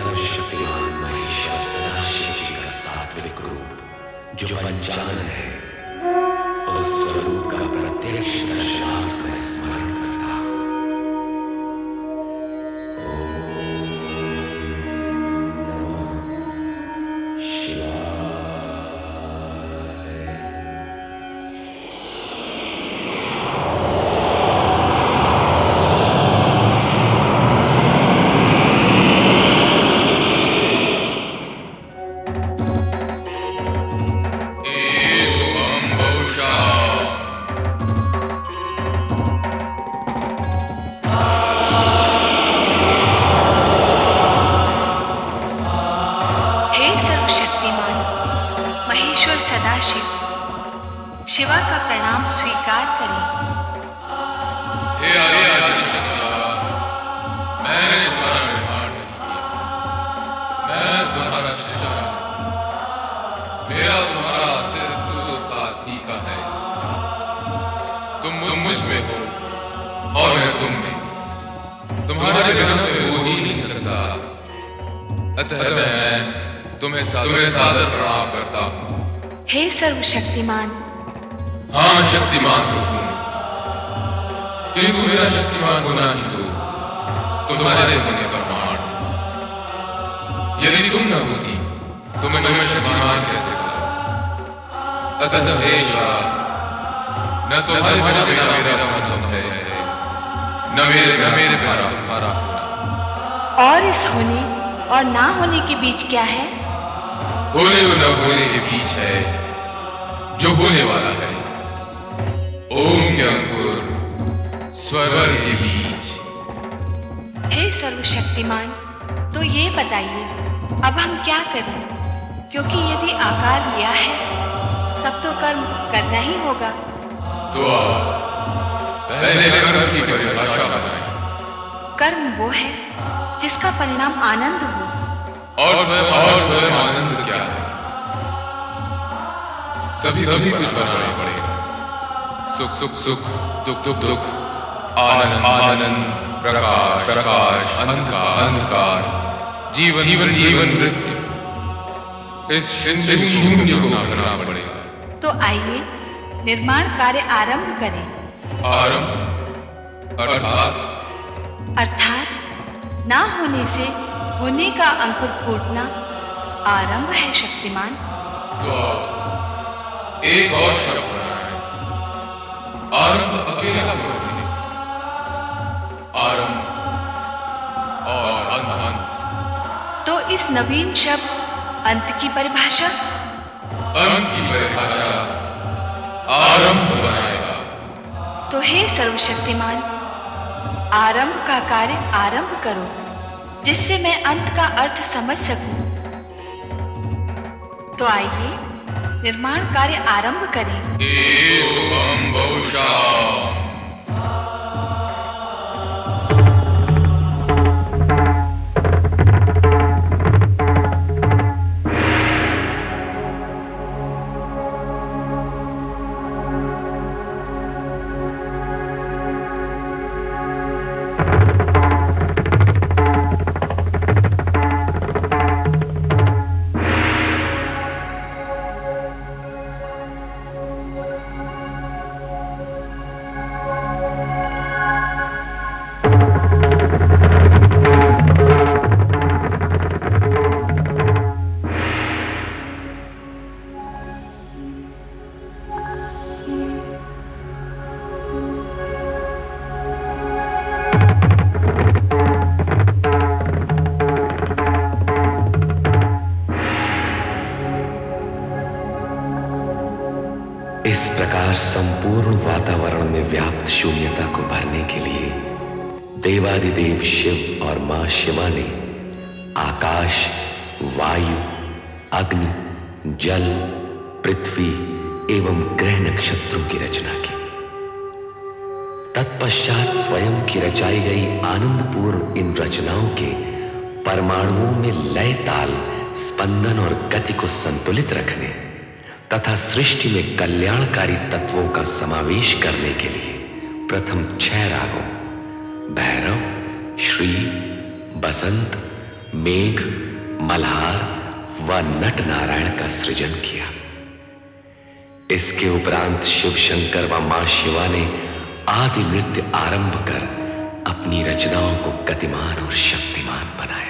सर्वशक्तिमान महेश्वर सदाशिव जी का सात्विक रूप जो पंचानन है, उस स्वरूप का प्रत्यक्ष दर्शनार्थ में स्मरण करता। महेश्वर सदाशिव, शिवा का प्रणाम स्वीकार करें। हे आदिशक्ति, मैंने तुम्हारा निर्माण नहीं किया, मैं तुम्हारा सृष्टा हूं। मेरा तुम्हारा अस्तित्व तो साथ ही का है। तुम मुझ में हो और मैं तुम में। तुम्हारे बिना तो हो ही नहीं सकता। अतः मैं तुम्हें सादर प्रणाम करता हूँ। हे सर्वशक्तिमान। हाँ, मैं शक्तिमान तो हूँ, किंतु मेरा शक्तिमान होना ही तो तुम्हारे होने का प्रमाण है। यदि तुम न होती तो मैं शक्तिमान कैसे होता? अतः हे शिवा, न तुम्हारे बिना मेरा संभव है, न मेरे बिना तुम्हारा होना। और इस होने और ना होने के बीच क्या है? होने और न होने के बीच है जो होने वाला है। ओम के अंकुर स्वर के बीच। हे सर्वशक्तिमान, तो ये बताइए अब हम क्या करें? क्योंकि यदि आकार लिया है तब तो कर्म करना ही होगा। तो पहले कर्म की परिभाषा बनाएं। कर्म वो है जिसका परिणाम आनंद हो। और स्वयं आनंद क्या है? सभी कुछ बनाना पड़ेगा। सुख, दुख, आनंद, प्रकाश, अंधकार, जीवन, मृत्यु। इस शून्य को भरना पड़ेगा। तो आइए निर्माण कार्य आरंभ करें। आरंभ अर्थात ना होने से होने का अंकुर फूटना आरंभ है शक्तिमान। तो एक और शब्द बनाएं। आरंभ अकेला क्यों नहीं? आरंभ और अंत। तो इस नवीन शब्द अंत की परिभाषा? अंत की परिभाषा आरंभ बनाएगा। तो हे सर्वशक्तिमान, आरंभ का कार्य आरंभ करो, जिससे मैं अंत का अर्थ समझ सकूं। तो आइए निर्माण कार्य आरंभ करें। एवं बहुशः। इस प्रकार संपूर्ण वातावरण में व्याप्त शून्यता को भरने के लिए देवादिदेव शिव और मां शिवा ने आकाश, वायु, अग्नि, जल, पृथ्वी एवं ग्रह नक्षत्रों की रचना की। तत्पश्चात स्वयं की रचाई गई आनंदपूर्ण इन रचनाओं के परमाणुओं में लय, ताल, स्पंदन और गति को संतुलित रखने तथा सृष्टि में कल्याणकारी तत्वों का समावेश करने के लिए प्रथम 6 रागों भैरव, श्री, बसंत, मेघ, मल्हार व नट नारायण का सृजन किया। इसके उपरांत शिव शंकर व मां शिवा ने आदि नृत्य आरंभ कर अपनी रचनाओं को गतिमान और शक्तिमान बनाया।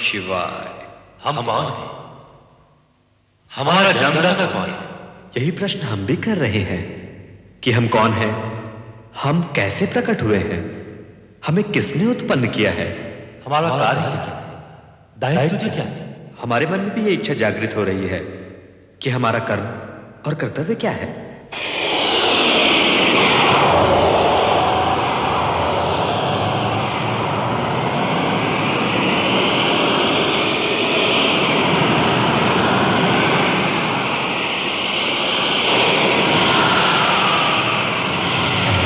शिवाय। हम कौन हैं? हमारा जन्मदाता कौन है? यही प्रश्न हम भी कर रहे हैं कि हम कौन हैं, हम कैसे प्रकट हुए हैं, हमें किसने उत्पन्न किया है, हमारा कार्य क्या है, दायित्व क्या है? हमारे मन में भी ये इच्छा जागृत हो रही है कि हमारा कर्म और कर्तव्य क्या है।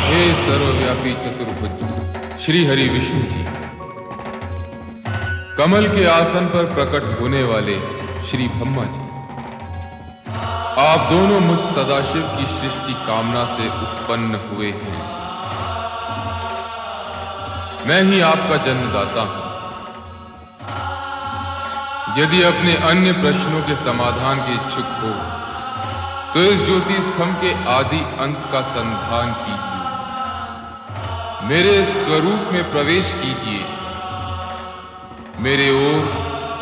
हे सर्वव्यापी चतुर्भुज श्री हरि विष्णु जी, कमल के आसन पर प्रकट होने वाले श्री ब्रह्मा जी, आप दोनों मुझ सदाशिव की सृष्टि कामना से उत्पन्न हुए हैं। मैं ही आपका जन्मदाता हूं। यदि अपने अन्य प्रश्नों के समाधान के इच्छुक हो तो इस ज्योति स्तंभ के आदि अंत का संधान कीजिए, मेरे स्वरूप में प्रवेश कीजिए, मेरे ओर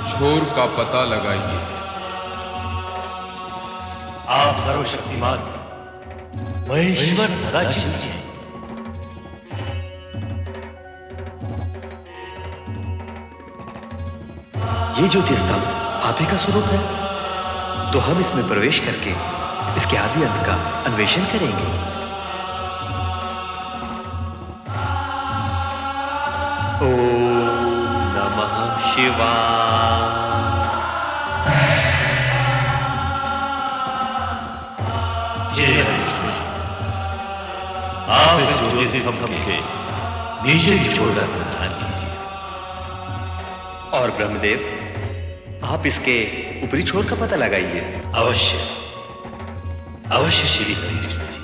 छोर का पता लगाइए। आप सर्वशक्तिमान महेश्वर सदाशिव जी हैं। ये ज्योति स्तंभ आप ही का स्वरूप है, तो हम इसमें प्रवेश करके इसके आदि अंत का अन्वेषण करेंगे। ओम नमः शिवाय। जय विष्णु जी, आप इस ज्योति स्तंभ के नीचे की छोर का संधान कीजिए। और ब्रह्मदेव, आप इसके ऊपरी छोर का पता लगाइए। अवश्य अवश्य श्री हरि विष्णु जी।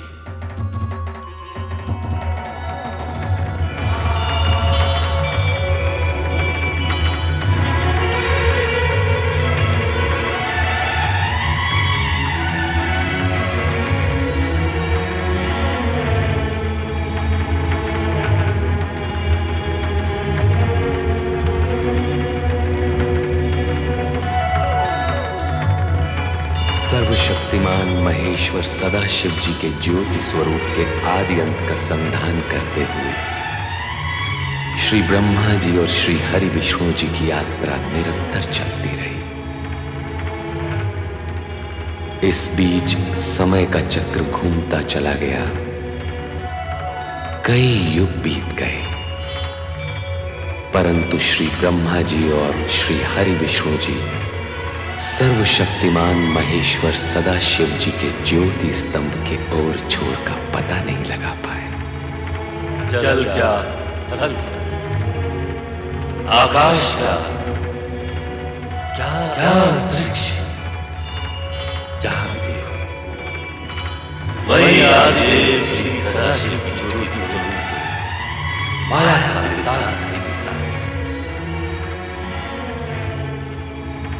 सर्वशक्तिमान महेश्वर सदाशिव जी के ज्योति स्वरूप के आदि अंत का संधान करते हुए श्री ब्रह्मा जी और श्री हरि विष्णु जी की यात्रा निरंतर चलती रही। इस बीच समय का चक्र घूमता चला गया। कई युग बीत गए, परंतु श्री ब्रह्मा जी और श्री हरि विष्णु जी सर्वशक्तिमान महेश्वर सदाशिव जी के ज्योति स्तंभ के ओर छोर का पता नहीं लगा पाए। जल क्या स्थल क्या, आकाश क्या क्या क्या अंतरिक्ष, जहां देखो वही आदिदेव श्री सदाशिव की ज्योति स्वरूप से माया का विस्तार दिखता है,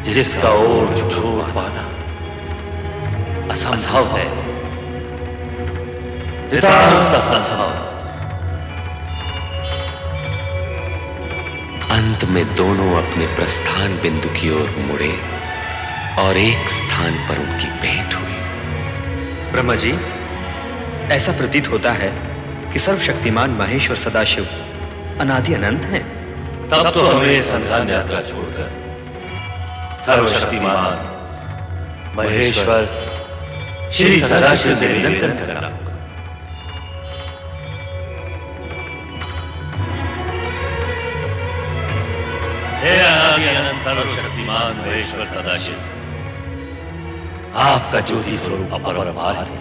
जिसका ओर छोर पाना असंभव है, नितांत असंभव। अंत में दोनों अपने प्रस्थान बिंदु की ओर मुड़े और एक स्थान पर उनकी भेंट हुई। ब्रह्मा जी, ऐसा प्रतीत होता है कि सर्वशक्तिमान महेश्वर सदाशिव अनादि अनंत हैं। तब तो हमें संधान यात्रा छोड़कर सर्वशक्तिमान महेश्वर श्री सदाशिव से निरंतर करना होगा। हे अनादि अनंत सर्वशक्तिमान महेश्वर सदाशिव, आपका ज्योति स्वरूप अपरंपार है।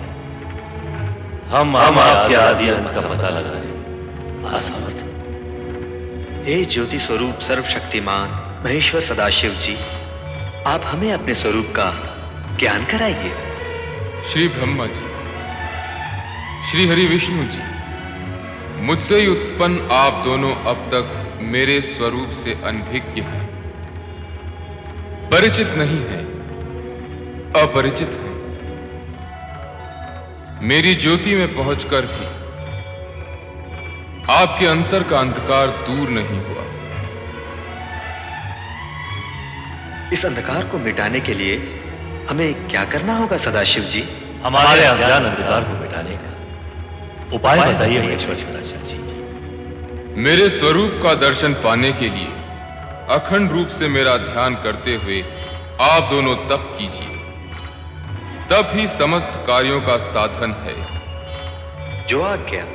हम आपके आदि अंत का पता लगाने असमर्थ हैं। हे ज्योति स्वरूप सर्वशक्तिमान महेश्वर सदाशिव जी, आप हमें अपने स्वरूप का ज्ञान कराइए। श्री ब्रह्मा जी, श्री हरि विष्णु जी, मुझसे ही उत्पन्न आप दोनों अब तक मेरे स्वरूप से अनभिज्ञ हैं, परिचित नहीं हैं, अपरिचित हैं। मेरी ज्योति में पहुंचकर भी आपके अंतर का अंधकार दूर नहीं हुआ। इस अंधकार को मिटाने के लिए हमें क्या करना होगा सदाशिव जी? हमारे अज्ञान अंधकार को मिटाने का उपाय बताइए महेश्वर सदाशिव जी। मेरे स्वरूप का दर्शन पाने के लिए अखंड रूप से मेरा ध्यान करते हुए आप दोनों तप कीजिए, तब ही समस्त कार्यों का साधन है। जो आज्ञा।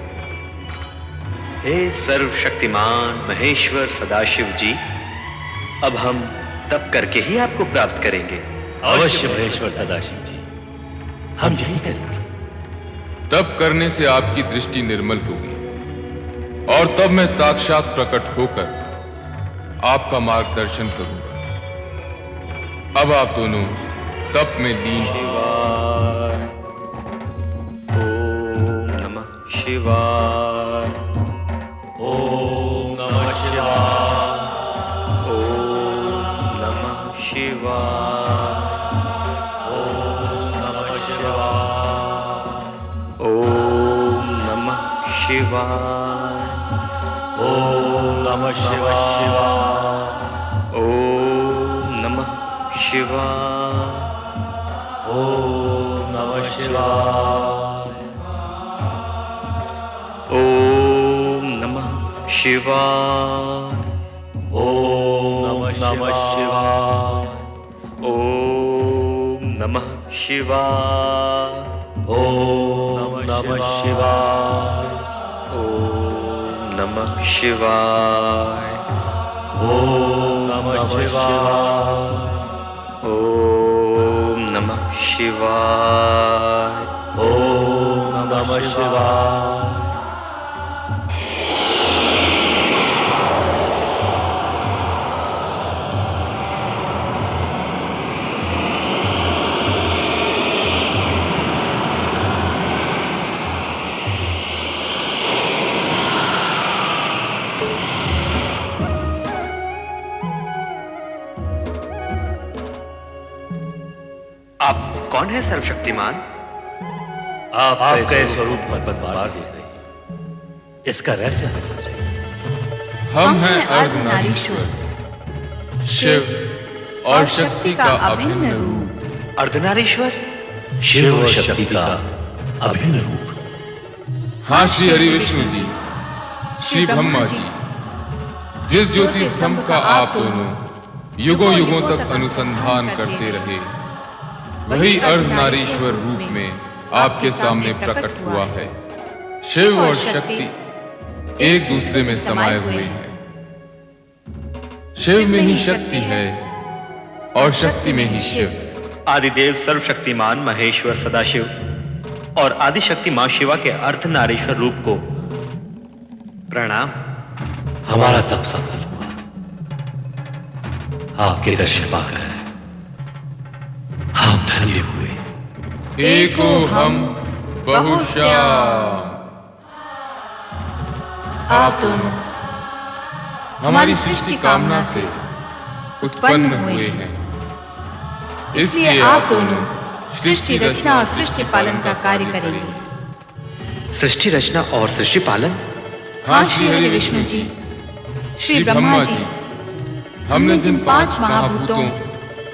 हे सर्वशक्तिमान महेश्वर सदाशिव जी, अब हम तप करके ही आपको प्राप्त करेंगे। अवश्य महेश्वर सदाशिव जी, हम यही करेंगे। तप करने से आपकी दृष्टि निर्मल होगी और तब मैं साक्षात प्रकट होकर आपका मार्गदर्शन करूंगा। अब आप दोनों तप में लीन हैं। शिवाय। ओम नमः शिवाय। ओम नमः शिवाय। ओम नमः शिवाय। ओम नमः शिवाय। ओम नमः शिवाय। ओम नमः शिवाय। ओम नमः शिवाय। ओम नमः शिवाय। ओम नमः शिवाय। ओम नमः शिवाय। ओम नमः शिवाय। ओम नमः शिवाय। ओम नमः शिवाय। ओम नमः शिवाय। ओम नमः शिवाय। आप कौन है सर्वशक्तिमान? आपका स्वरूप बदलवा दे रही है। इसका रहस्य बताइए। हम हैं अर्धनारीश्वर, शिव और शक्ति का अभिन्न रूप। अर्धनारीश्वर? शिव और शक्ति का अभिन्न रूप। हाँ श्री हरि विष्णु जी, श्री ब्रह्मा जी, जिस ज्योति स्तंभ का आप दोनों युगों युगों तक अनुसंधान करते रहे, वही अर्धनारीश्वर रूप में आपके सामने प्रकट हुआ है। शिव और शक्ति एक दूसरे में समाये हुए हैं। शिव में ही शक्ति है और शक्ति में ही शिव। आदिदेव सर्वशक्तिमान महेश्वर सदाशिव और आदिशक्ति मां शिवा के अर्धनारीश्वर रूप को प्रणाम। हमारा तप सफल हुआ। आपके दर्शन पाकर हम धन्य हुए। एको हम बहुश्याम। आप दोनों हमारी सृष्टि कामना से उत्पन्न हुए हैं, इसलिए आप दोनों सृष्टि रचना और सृष्टि पालन का कार्य करेंगे। सृष्टि रचना और सृष्टि पालन? हाँ श्री हरि विष्णु जी, श्री ब्रह्मा जी, हमने जिन 5 महाभूतों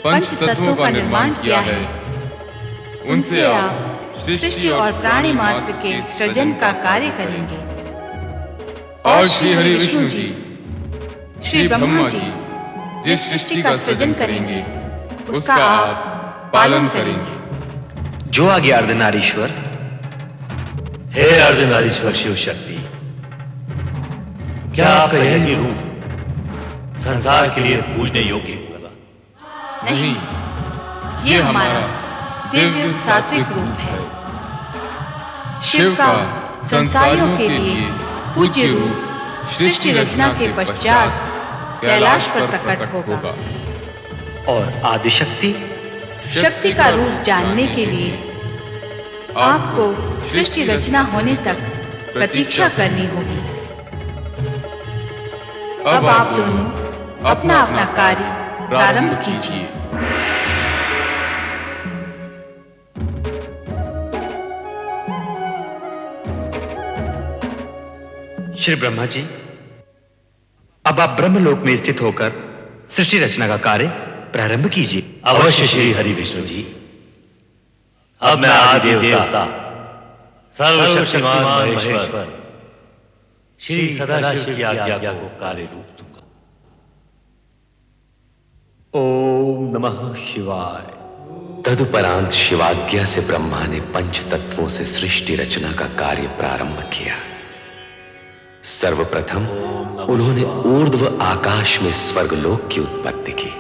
पंच तत्वों का निर्माण किया है, उनसे आप सृष्टि और प्राणी मात्र के सृजन का कार्य करेंगे। और श्री हरि विष्णु जी, श्री ब्रह्मा जी जिस सृष्टि का सृजन करेंगे, उसका आप पालन करेंगे। जो आ गया अर्धनारीश्वर। हे अर्धनारीश्वर शिव शक्ति, क्या आपका यही रूप संसार के लिए पूजने योग्य होगा? नहीं, ये हमारा दिव्य सात्विक रूप है। शिव का संसारियों के लिए पूज्य रूप सृष्टि रचना के पश्चात कैलाश पर प्रकट होगा। और आदिशक्ति? शक्ति का रूप जानने के लिए आपको सृष्टि रचना होने तक प्रतीक्षा करनी होगी। अब आप दोनों अपना अपना कार्य प्रारंभ कीजिए। श्री ब्रह्मा जी, अब आप ब्रह्मलोक में स्थित होकर सृष्टि रचना का कार्य प्रारंभ कीजिए। अवश्य श्री हरि विष्णु जी। अब मैं आदि देवता सर्वशक्तिमान महेश्वर श्री सदाशिव की आज्ञा को कार्य रूप दूंगा। ओम नमः शिवाय। तदुपरांत शिवाज्ञा से ब्रह्मा ने पंच तत्वों से सृष्टि रचना का कार्य प्रारंभ किया। सर्वप्रथम उन्होंने ऊर्ध्व आकाश में स्वर्गलोक की उत्पत्ति की।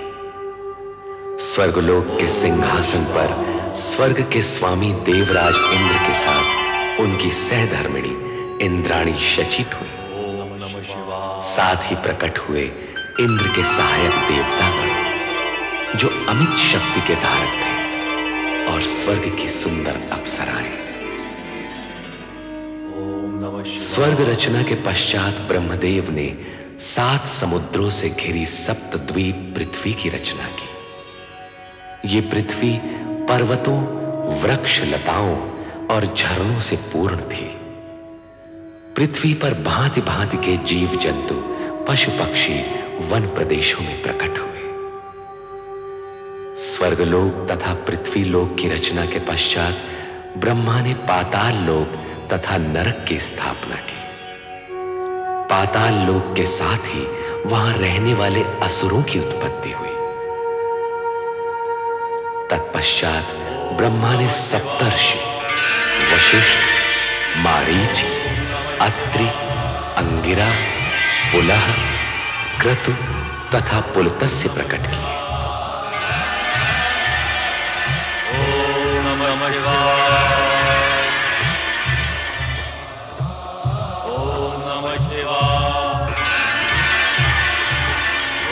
स्वर्गलोक के सिंहासन पर स्वर्ग के स्वामी देवराज इंद्र के साथ उनकी सहधर्मिणी इंद्राणी शचित हुई। साथ ही प्रकट हुए इंद्र के सहायक देवतागण जो अमित शक्ति के धारक थे, और स्वर्ग की सुंदर अप्सराएं। नमः शिवाय। स्वर्ग रचना के पश्चात ब्रह्मदेव ने 7 समुद्रों से घिरी सप्तद्वीप पृथ्वी की रचना की। ये पृथ्वी पर्वतों, वृक्ष, लताओं और झरनों से पूर्ण थी। पृथ्वी पर भांति भांति के जीव जंतु, पशु पक्षी वन प्रदेशों में प्रकट हुए। स्वर्गलोक तथा पृथ्वी लोक की रचना के पश्चात ब्रह्मा ने पाताल लोक तथा नरक की स्थापना की। पाताल लोक के साथ ही वहां रहने वाले असुरों की उत्पत्ति हुई। तत्पश्चात ब्रह्मा ने सप्तर्षि वशिष्ठ, मारीच, अत्रि, अंगिरा, पुलह, क्रतु तथा पुलत्स्य प्रकट किए। ओम नमः शिवाय। ओम नमः शिवाय।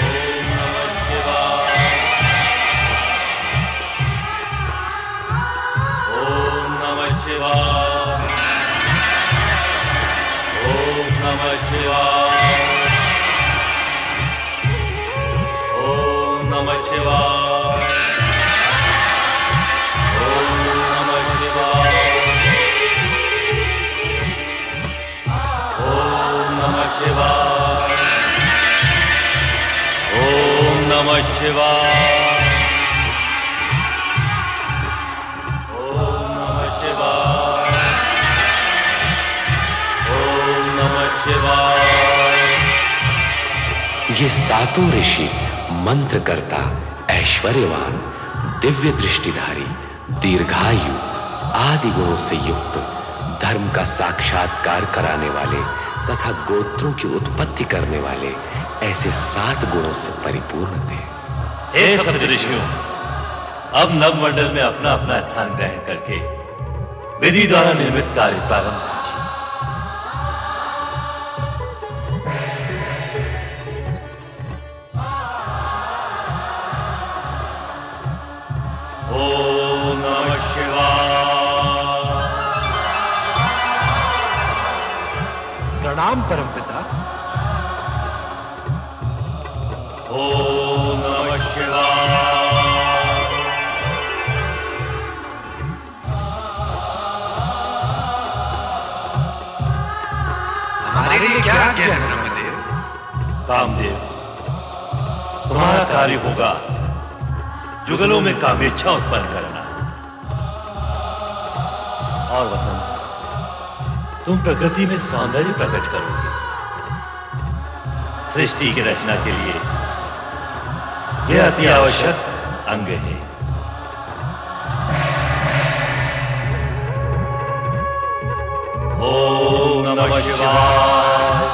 ओम नमः शिवाय। ओम नमः शिवाय। ओम नमः शिवाय। ओम नमः शिवाय। ओम नमः शिवाय। ओम नमः शिवाय। ओम नमः शिवाय। ये सातों ऋषि मंत्रकर्ता, ऐश्वर्यवान, दिव्य दृष्टिधारी, दीर्घायु आदि गुणों से युक्त, धर्म का साक्षात्कार कराने वाले तथा गोत्रों की उत्पत्ति करने वाले ऐसे 7 गुणों से परिपूर्ण थे। हे सप्तऋषियों, अब नवमंडल में अपना अपना स्थान ग्रहण करके विधि द्वारा निर्मित कार्य प्रारंभ कीजिए। ओम नमः शिवाय। प्रणाम परमपिता। ओम नमः शिवाय। हमारे लिए क्या आज्ञा है ब्रह्मदेव? कामदेव, तुम्हारा कार्य होगा जुगलों में कामेच्छा उत्पन्न करना। और वसंत, तुम प्रकृति में सौंदर्य प्रकट करोगे। सृष्टि की रचना के लिए यह अति आवश्यक अंग है। ओम नमः शिवाय।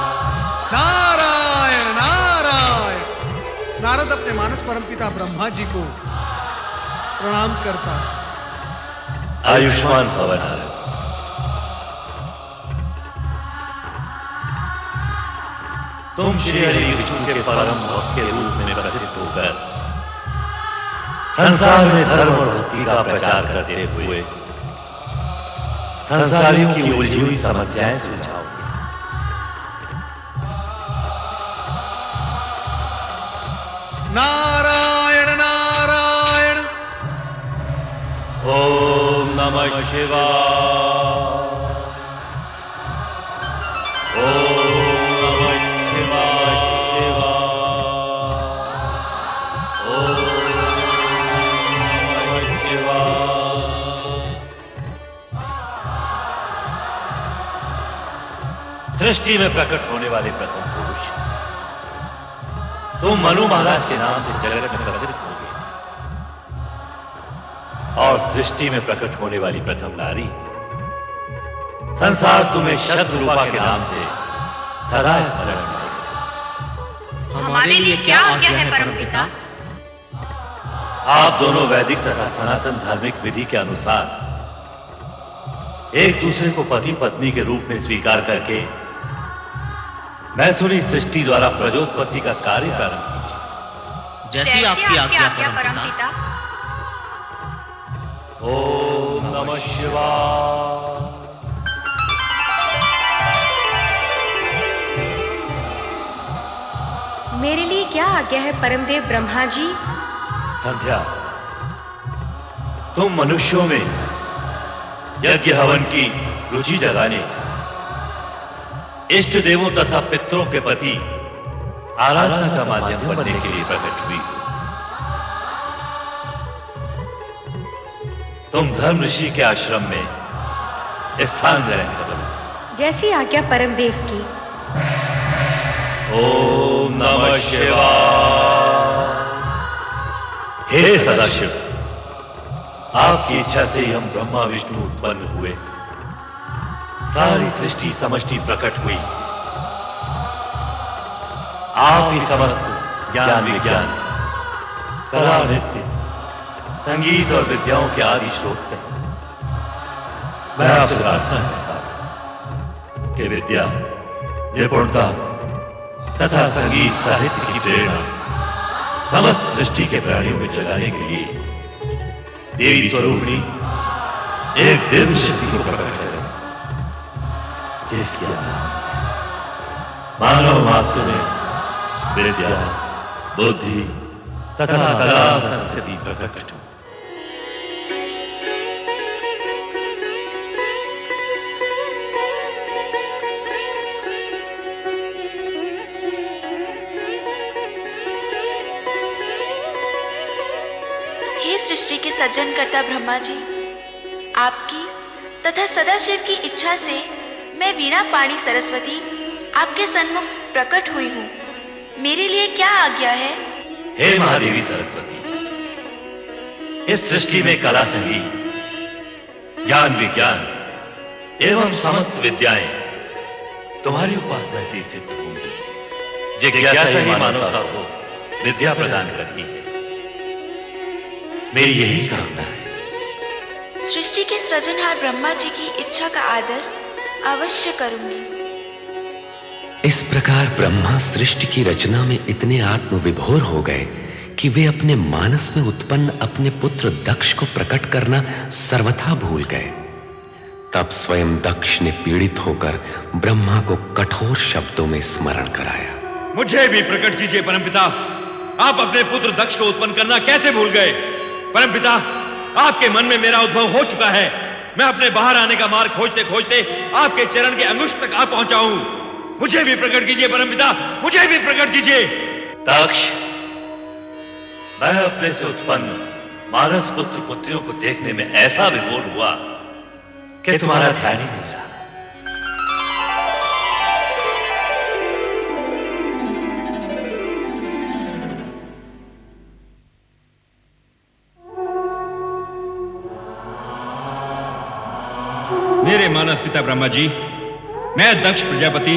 नारायण नारायण। नारद अपने मानस परमपिता ब्रह्मा जी को प्रणाम करता। आयुष्मान भव नारद। तुम श्री हरि विष्णु के परम भक्त के रूप में प्रसिद्ध होकर संसार में धर्म और भक्ति का प्रचार करते हुए संसारियों की उलझी हुई समस्याएं सुलझाओगे। नारायण नारायण। ओम नमः शिवाय। ओम नमः शिवाय शिवाय। ओम नमः शिवाय। सृष्टि में प्रकट होने वाले प्रथम पुरुष तुम मनु महाराज के नाम से जगत में प्रसिद्ध होगे। और सृष्टि में प्रकट होने वाली प्रथम नारी संसार तुम्हें शतरूपा के नाम से सदा स्मरण करेगा। हमारे लिए क्या आज्ञा है परमपिता? आप दोनों वैदिक तथा सनातन धार्मिक विधि के अनुसार एक दूसरे को पति पत्नी के रूप में स्वीकार करके मैथुनी सृष्टि द्वारा प्रजोत्पत्ति का कार्य प्रारंभ कीजिए। जैसी आपकी आज्ञा परमपिता। ओम नमः शिवाय। आज्ञा है परमदेव ब्रह्मा जी? संध्या, तुम मनुष्यों में यज्ञ हवन की रुचि जगाने, इष्ट देवों तथा पितरों के प्रति आराधना का माध्यम बनने के लिए प्रकट हुई। तुम धर्म ऋषि के आश्रम में स्थान ग्रहण करो। जैसी आज्ञा परमदेव की। ओम नमः शिवाय। हे सदाशिव, आपकी इच्छा से ही हम ब्रह्मा विष्णु उत्पन्न हुए। सारी सृष्टि समष्टि प्रकट हुई। आप ही समस्त ज्ञान विज्ञान, कला नृत्य, संगीत और विद्याओं के आदि स्रोत हैं। मैं आपसे प्रार्थना करता हूं कि विद्या, निपुणता तथा संगीत साहित्य की प्रेरणा समस्त सृष्टि के प्राणियों में जगाने के लिए देवी स्वरूपिणी एक दिव्य शक्ति को प्रकट करें, जिसके मानव मात्र में विद्या, बुद्धि तथा कला संस्कृति प्रकट हो। हे सृष्टि के सज्जनकर्ता ब्रह्मा जी, आपकी तथा सदाशिव की इच्छा से मैं वीणा पाणी सरस्वती आपके सन्मुख प्रकट हुई हूँ। मेरे लिए क्या आज्ञा है? हे महादेवी सरस्वती, इस सृष्टि में कला, संगीत, ज्ञान विज्ञान एवं समस्त विद्याएं तुम्हारी उपासना से सिद्ध होंगी। जिज्ञासा ही मानवता को विद्या प्रदान करती है। मेरी यही कामना है। सृष्टि के सृजनहार ब्रह्मा जी की इच्छा का आदर अवश्य करूंगी। इस प्रकार ब्रह्मा सृष्टि की रचना में इतने आत्मविभोर हो गए कि वे अपने मानस में उत्पन्न अपने पुत्र दक्ष को प्रकट करना सर्वथा भूल गए। तब स्वयं दक्ष ने पीड़ित होकर ब्रह्मा को कठोर शब्दों में स्मरण कराया। मुझे भी प्रकट कीजिए परमपिता। आप अपने पुत्र दक्ष को उत्पन्न करना कैसे भूल गए? परमपिता, आपके मन में मेरा उद्भव हो चुका है। मैं अपने बाहर आने का मार्ग खोजते खोजते आपके चरण के अंगुष्ठ तक आ पहुंचा हूं। मुझे भी प्रकट कीजिए परमपिता, मुझे भी प्रकट कीजिए। दक्ष, मैं अपने से उत्पन्न मानस पुत्र पुत्रियों को देखने में ऐसा विभोर हुआ कि तुम्हारा ध्यान ही नहीं रहा। मेरे मानस पिता ब्रह्मा जी, मैं दक्ष प्रजापति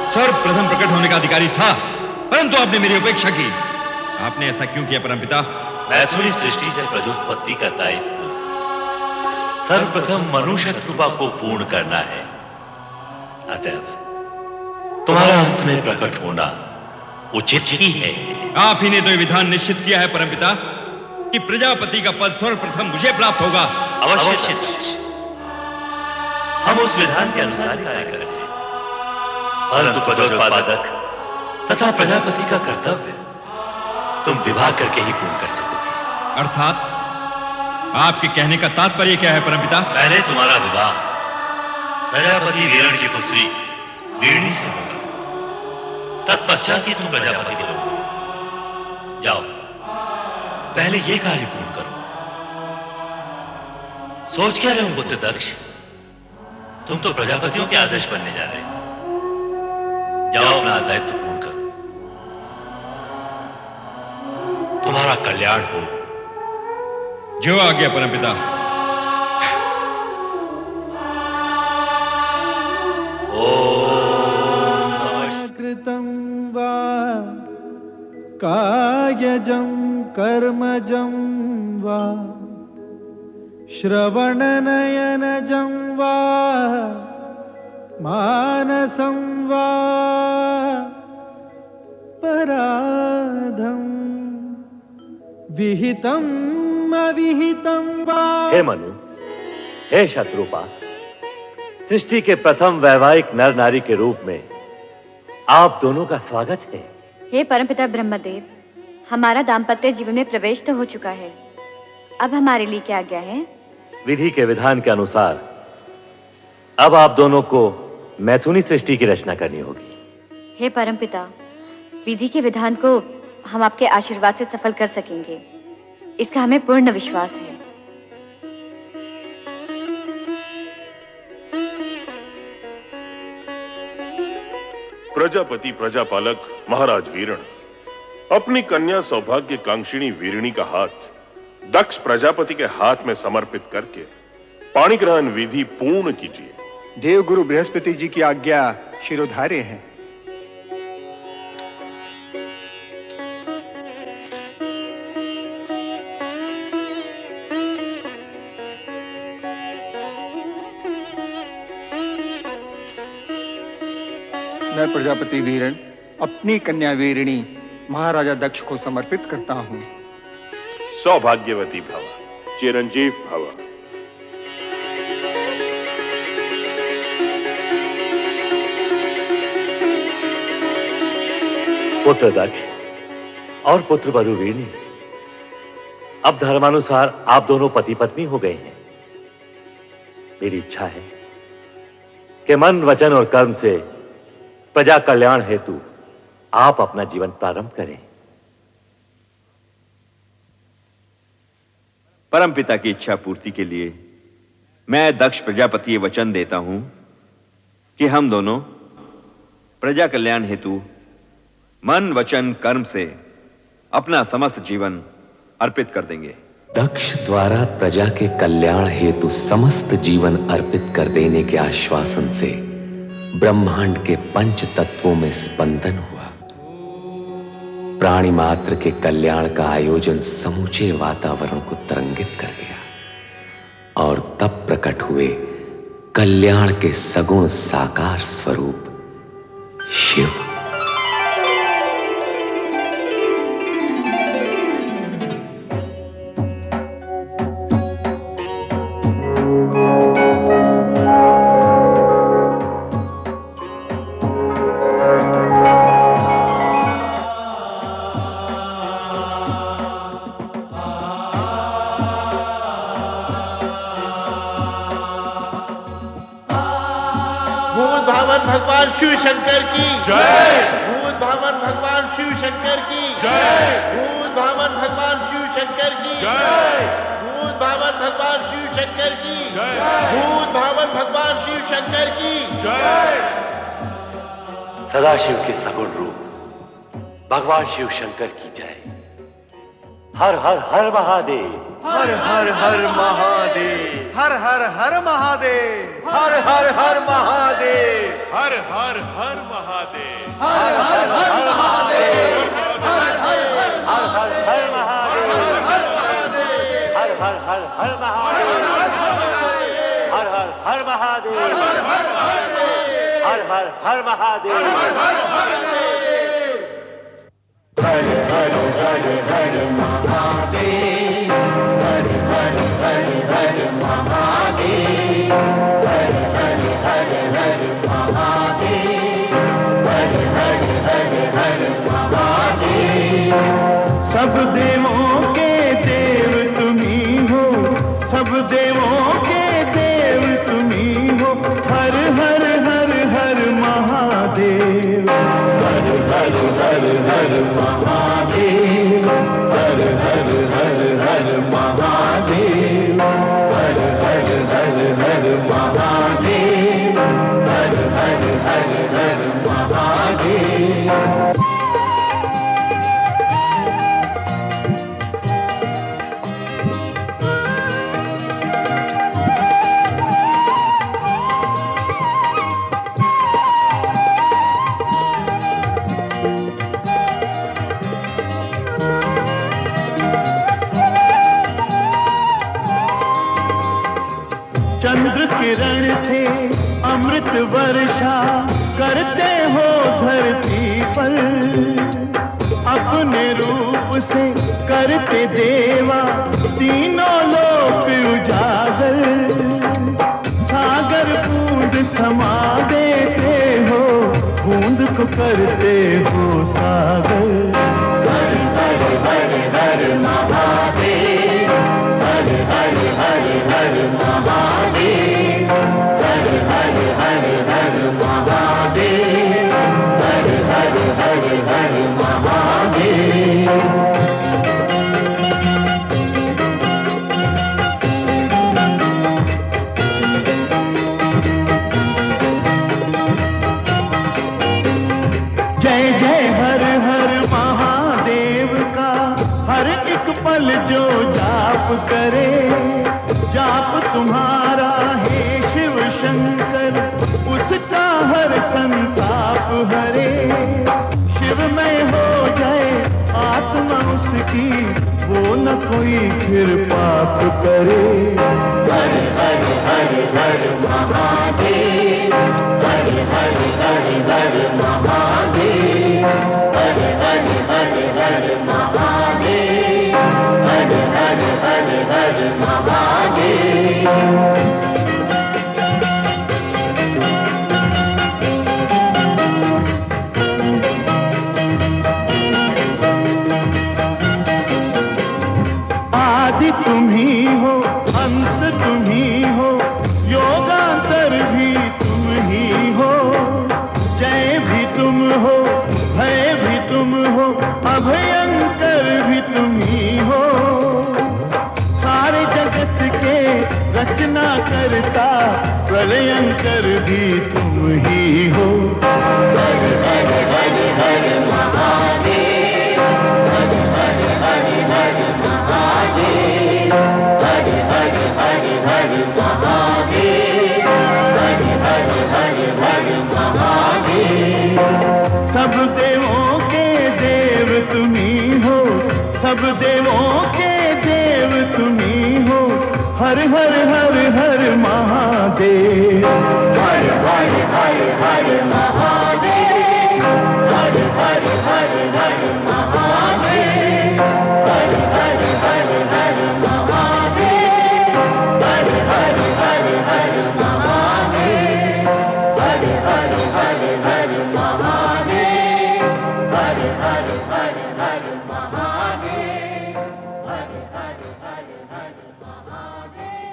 सर्वप्रथम प्रकट होने का अधिकारी था, परंतु आपने मेरी उपेक्षा की। आपने ऐसा क्यों किया परमपिता? मैथुनी सृष्टि से प्रजोत्पत्ति का दायित्व सर्वप्रथम मनुष्य कृपा को पूर्ण करना है। अतएव तुम्हारा अंत में प्रकट होना उचित ही है। आप ही ने तो ये विधान निश्चित किया है परमपिता कि प्रजापति का पद सर्वप्रथम मुझे प्राप्त होगा। अवश्य दक्ष, हम उस विधान के अनुसार ही कार्य कर रहे हैं, परंतु पदोत्पादक तथा प्रजापति का कर्तव्य तुम विवाह करके ही पूर्ण कर सकोगे। अर्थात आपके कहने का तात्पर्य क्या है परमपिता? पहले तुम्हारा विवाह प्रजापति वीरण की पुत्री वीरणी से होगा, तत्पश्चात ही तुम प्रजापति बनोगे। जाओ, पहले ये कार्य पूर्ण करो। सोच क्या रहे हो पुत्र दक्ष? तुम तो प्रजापतियों के आदर्श बनने जा रहे हो। जाओ, अपना दायित्व पूर्ण करो। तुम्हारा कल्याण हो। जो आज्ञा परमपिता। कृतं वा कायजं कर्मजं वा श्रवणनयनजं वा मानसं वा पराधं विहितं अविहितं वा। हे मनु, हे शत्रुपा, सृष्टि के प्रथम वैवाहिक नर नारी के रूप में आप दोनों का स्वागत है। हे परमपिता ब्रह्मदेव, हमारा दाम्पत्य जीवन में प्रवेश तो हो चुका है, अब हमारे लिए क्या आज्ञा है? विधि के विधान के अनुसार अब आप दोनों को मैथुनी सृष्टि की रचना करनी होगी। हे परमपिता, विधि के विधान को हम आपके आशीर्वाद से सफल कर सकेंगे, इसका हमें पूर्ण विश्वास है। प्रजापति प्रजापालक महाराज वीरण, अपनी कन्या सौभाग्य कांक्षिणी वीरणी का हाथ दक्ष प्रजापति के हाथ में समर्पित करके पाणी ग्रहण विधि पूर्ण कीजिए। देवगुरु बृहस्पति जी की आज्ञा शिरोधार्य है। मैं प्रजापति वीरण अपनी कन्या वीरिणी महाराजा दक्ष को समर्पित करता हूँ। सौभाग्यवती भव, चिरंजीव भव। पुत्र दक्ष और पुत्र वधु वीरणी, अब धर्मानुसार आप दोनों पति पत्नी हो गए हैं। मेरी इच्छा है कि मन, वचन और कर्म से प्रजा कल्याण हेतु आप अपना जीवन प्रारंभ करें। परमपिता की इच्छा पूर्ति के लिए मैं दक्ष प्रजापति ये वचन देता हूं कि हम दोनों प्रजा कल्याण हेतु मन, वचन, कर्म से अपना समस्त जीवन अर्पित कर देंगे। दक्ष द्वारा प्रजा के कल्याण हेतु समस्त जीवन अर्पित कर देने के आश्वासन से ब्रह्मांड के पंच तत्वों में स्पंदन हुआ। प्राणी मात्र के कल्याण का आयोजन समूचे वातावरण को तरंगित कर गया और तब प्रकट हुए कल्याण के सगुण साकार स्वरूप शिव। भगवान शिव शंकर की जय। भूत भावन भगवान शिव शंकर की जय। भूत भावन भगवान शिव शंकर की जय। भूत भावन भगवान शिव शंकर की जय। भूत भावन भगवान शिव शंकर की जय। सदाशिव के सगुण रूप भगवान शिव शंकर की जय। हर हर हर महादेव, हर हर हर महादेव, हर हर हर महादेव, हर हर हर महादेव, हर हर हर महादेव, हर हर हर महादेव, हर हर हर महादेव, हर हर हर महादेव, हर हर हर महादेव, हर हर हर महादेव, हर हर हर महादेव, हर हर हर महादेव, हर हर हर महादेव, हर हर हर महादेव। सब देवों के देव तुम्ही हो, सब देवों के देव तुम्ही हो, हर हर हर हर महादेव, हर हर हर महादेव, हर हर हर महादेव, हर हर हर महादेव, हर हर हर महादेव। चंद्र किरण से अमृत वर्षा करते हो धरती पर, अपने रूप से करते देवा तीनों लोक उजागर, सागर बूंद समा देते हो, बूंद को करते हो सागर। हर हर संताप हरे, शिवमय हो जाए आत्मा उसकी, वो न कोई फिर पाप करे। हर हर हर हर महादेव, हर हर हर हर महादेव, हर हर हर हर महादेव, हर हर हर हर महादेव। आदि तुम ही हो, अंत तुम ही हो, योगांतर भी तुम ही हो, जय भी तुम हो, भय भी तुम हो, अभयंकर भी तुम ही हो। सारे जगत के रचना करता प्रलयंकर भी तुम ही हो। हर हर हर हर महादेव, हर हर हर हर महादेव, हर हर हर हर महादेव, हर हर हर हर महादेव। सब देवों के देव तुम्ही हो, सब देवों के देव तुम्ही हो, हर हर हर हर महादेव। हर हर हर हर महादेव, हर हर हर हर महादेव, हर हर हर हर महादेव, हर हर हर हर महादेव, हर हर हर हर महादेव, हर हर हर हर महादेव, हर हर हर हर महादेव।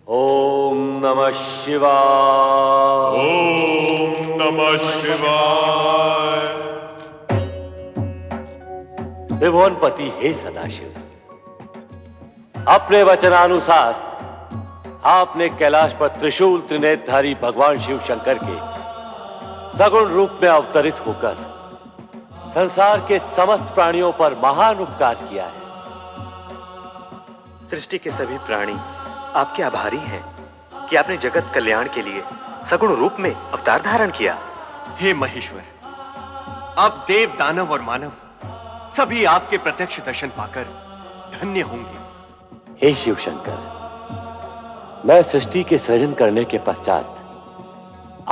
ओम नमः शिवाय। ओम नमः शिवाय। त्रिभुवनपति हे सदाशिव, अपने वचनानुसार आपने कैलाश पर त्रिशूल त्रिनेत्रधारी भगवान शिव शंकर के सगुण रूप में अवतरित होकर संसार के समस्त प्राणियों पर महान उपकार किया है। सृष्टि के सभी प्राणी आपके आभारी हैं कि आपने जगत कल्याण के लिए सगुण रूप में अवतार धारण किया। हे महेश्वर, अब देव दानव और मानव सभी आपके प्रत्यक्ष दर्शन पाकर धन्य होंगे। हे शिव शंकर, मैं सृष्टि के सृजन करने के पश्चात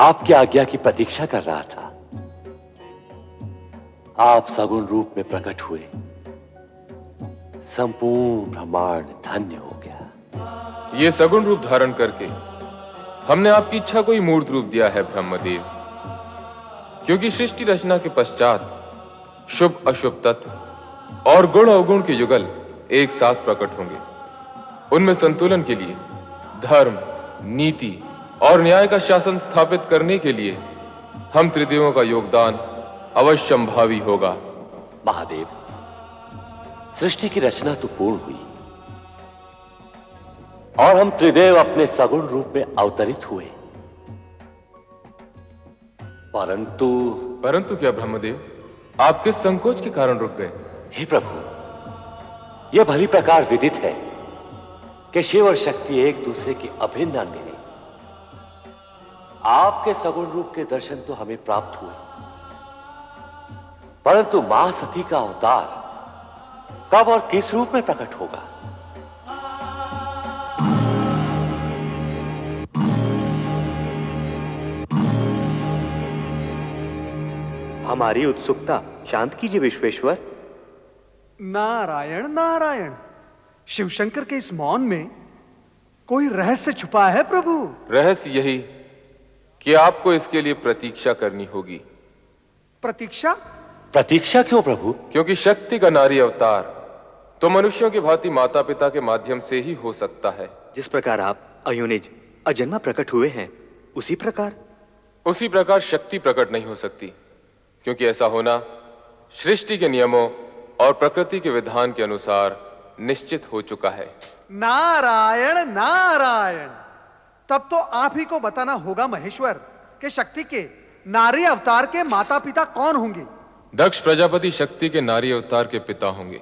आपकी आज्ञा की प्रतीक्षा कर रहा था। आप सगुण रूप में प्रकट हुए, संपूर्ण ब्रह्मांड धन्य हो गया। ये सगुण रूप धारण करके हमने आपकी इच्छा को ही मूर्त रूप दिया है ब्रह्मदेव, क्योंकि सृष्टि रचना के पश्चात शुभ अशुभ तत्व और गुण अवगुण के युगल एक साथ प्रकट होंगे। उनमें संतुलन के लिए धर्म, नीति और न्याय का शासन स्थापित करने के लिए हम त्रिदेवों का योगदान अवश्यंभावी होगा। महादेव, सृष्टि की रचना तो पूर्ण हुई और हम त्रिदेव अपने सगुण रूप में अवतरित हुए, परंतु क्या ब्रह्मदेव, आप किस संकोच के कारण रुक गए? हे प्रभु, यह भली प्रकार विदित है कि शिव और शक्ति एक दूसरे की अभिन्न अंगिनी। आपके सगुण रूप के दर्शन तो हमें प्राप्त हुए, परंतु मां सती का अवतार कब और किस रूप में प्रकट होगा? हमारी उत्सुकता शांत कीजिए विश्वेश्वर। नारायण नारायण, शिवशंकर के इस मौन में कोई रहस्य छुपा है प्रभु। रहस्य यही कि आपको इसके लिए प्रतीक्षा करनी होगी। प्रतीक्षा? प्रतीक्षा क्यों प्रभु? क्योंकि शक्ति का नारी अवतार तो मनुष्यों की भांति माता पिता के माध्यम से ही हो सकता है। जिस प्रकार आप अयोनिज अजन्मा प्रकट हुए हैं, उसी प्रकार शक्ति प्रकट नहीं हो सकती, क्योंकि ऐसा होना सृष्टि के नियमों और प्रकृति के विधान के अनुसार निश्चित हो चुका है। नारायण नारायण, तब तो आप ही को बताना होगा महेश्वर कि शक्ति के नारी अवतार के माता पिता कौन होंगे। दक्ष प्रजापति शक्ति के नारी अवतार के पिता होंगे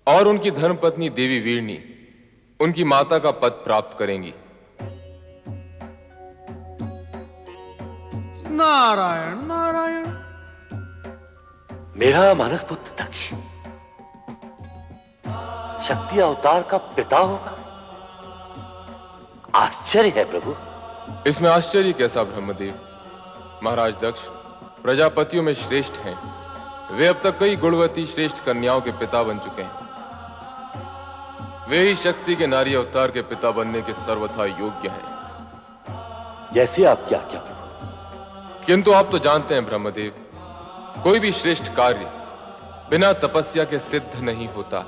और उनकी धर्मपत्नी देवी वीरणी उनकी माता का पद प्राप्त करेंगी। नारायण नारायण। मेरा मानस पुत्र दक्ष शक्ति अवतार का पिता होगा? आश्चर्य है प्रभु। इसमें आश्चर्य कैसा ब्रह्मदेव? महाराज दक्ष प्रजापतियों में श्रेष्ठ हैं। वे अब तक कई गुणवती श्रेष्ठ कन्याओं के पिता बन चुके हैं। वे ही शक्ति के नारी अवतार के पिता बनने के सर्वथा योग्य हैं। जैसे आपकी आज्ञा प्रभु। किंतु आप तो जानते हैं ब्रह्मदेव, कोई भी श्रेष्ठ कार्य बिना तपस्या के सिद्ध नहीं होता।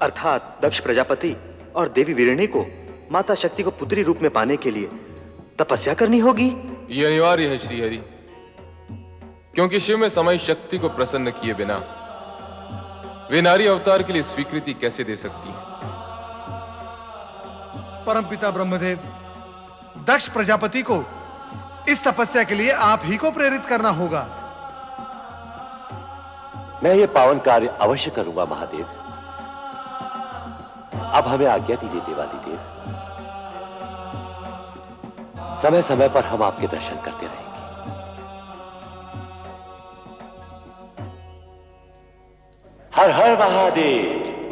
अर्थात दक्ष प्रजापति और देवी वीरणी को माता शक्ति को पुत्री रूप में पाने के लिए तपस्या करनी होगी। यह अनिवार्य है श्रीहरि, क्योंकि शिव में समाई शक्ति को प्रसन्न किए बिना वे नारी अवतार के लिए स्वीकृति कैसे दे सकती हैं? परमपिता ब्रह्मदेव, दक्ष प्रजापति को इस तपस्या के लिए आप ही को प्रेरित करना होगा। मैं ये पावन कार्य अवश्य करूंगा महादेव। अब हमें आज्ञा दीजिए देवादिदेव। समय समय पर हम आपके दर्शन करते रहेंगे। हर हर महादेव,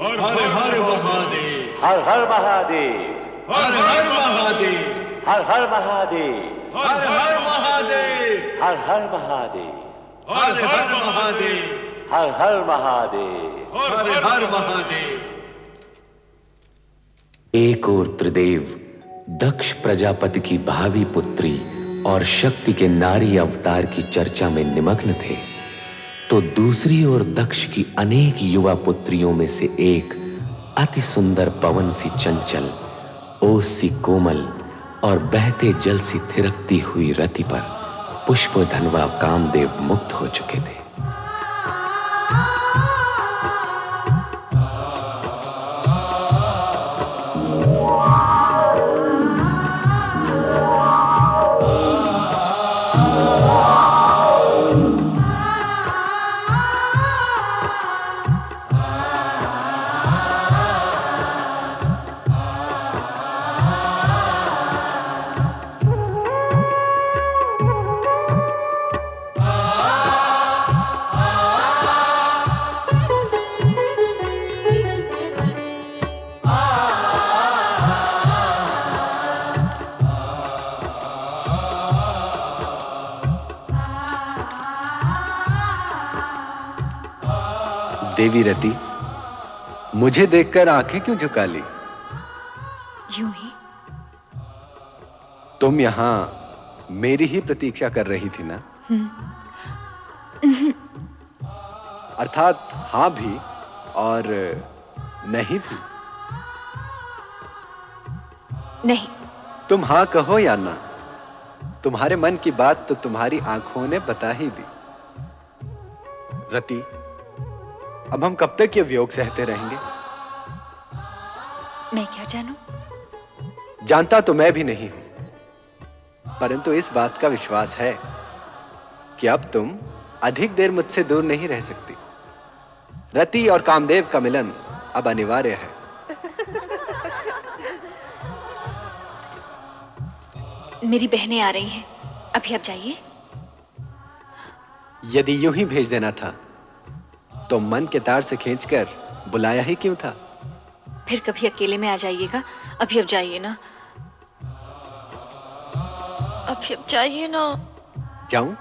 हर हर महादेव, हर हर महादेव, हर हर महादेव, हर हर महादेव, हर हर महादेव, हर हर महादेव, हर हर महादेव, हर हर महादेव, हर हर महादेव। एक ओर त्रिदेव दक्ष प्रजापति की भावी पुत्री और शक्ति के नारी अवतार की चर्चा में निमग्न थे, तो दूसरी ओर दक्ष की अनेक युवा पुत्रियों में से एक अति सुंदर पवन सी चंचल, ओस सी कोमल और बहते जल सी थिरकती हुई रति पर पुष्पधनवा कामदेव मुक्त हो चुके थे। देवी रति, मुझे देखकर आंखें क्यों झुका ली? यूं ही। तुम यहां मेरी ही प्रतीक्षा कर रही थी ना? अर्थात हां भी और नहीं भी। नहीं। तुम हां कहो या ना, तुम्हारे मन की बात तो तुम्हारी आंखों ने बता ही दी। रति, अब हम कब तक ये वियोग सहते रहेंगे? मैं क्या जानूं? जानता तो मैं भी नहीं हूं, परंतु इस बात का विश्वास है कि अब तुम अधिक देर मुझसे दूर नहीं रह सकती। रति और कामदेव का मिलन अब अनिवार्य है। मेरी बहनें आ रही हैं, अभी आप जाइए। यदि यूं ही भेज देना था तो मन के तार से खींचकर बुलाया ही क्यों था? फिर कभी अकेले में आ जाइएगा। अभी अब जाइए ना। अभी अब जाइए ना। जाऊं?